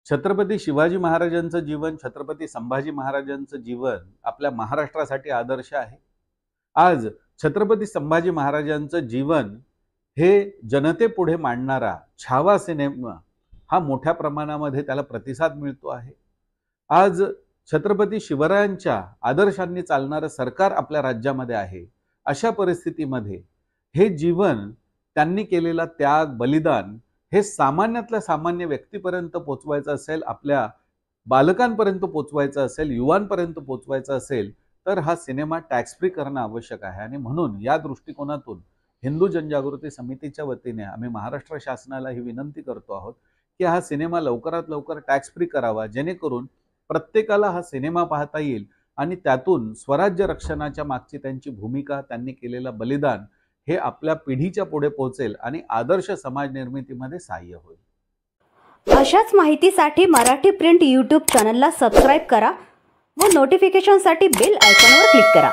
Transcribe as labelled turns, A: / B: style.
A: छत्रपती शिवाजी महाराजांचं जीवन, छत्रपती संभाजी महाराजांचं जीवन आपल्या महाराष्ट्रासाठी आदर्श आहे। आज छत्रपती संभाजी महाराजांचं जीवन हे जनतेपुढे मांडणारा छावा सिनेमा हा मोठ्या प्रमाणामध्ये त्याला प्रतिसाद मिळतो आहे। आज छत्रपती शिवरायांच्या आदर्शांनी चालणारं सरकार आपल्या राज्यामध्ये आहे। अशा परिस्थितीमध्ये हे जीवन, त्यांनी केलेला त्याग, बलिदान हे सामान्यातल्या सामान्य व्यक्तीपर्यंत पोहोचवायचं असेल, आपल्या बालकांपर्यंत पोहोचवायचं असेल, युवांपर्यंत पोहोचवायचं असेल, तर हा सिनेमा टॅक्स फ्री करणं आवश्यक आहे। आणि म्हणून या दृष्टिकोनातून हिंदू जनजागृती समितीच्या वतीने आम्ही महाराष्ट्र शासनाला ही विनंती करतो आहोत की हा सिनेमा लवकरात लवकर टॅक्स फ्री करावा, जेणेकरून प्रत्येकाला हा सिनेमा पाहता येईल आणि त्यातून स्वराज्य रक्षणाच्या मागची त्यांची भूमिका, त्यांनी केलेलं बलिदान हे आपल्या पिढीच्या पुढे पोहोचेल आणि आदर्श समाज निर्मितीमध्ये सहाय्य होईल।
B: अशाच माहितीसाठी मराठी प्रिंट YouTube चॅनलला सबस्क्राइब करा व नोटिफिकेशनसाठी बेल आयकॉनवर क्लिक करा।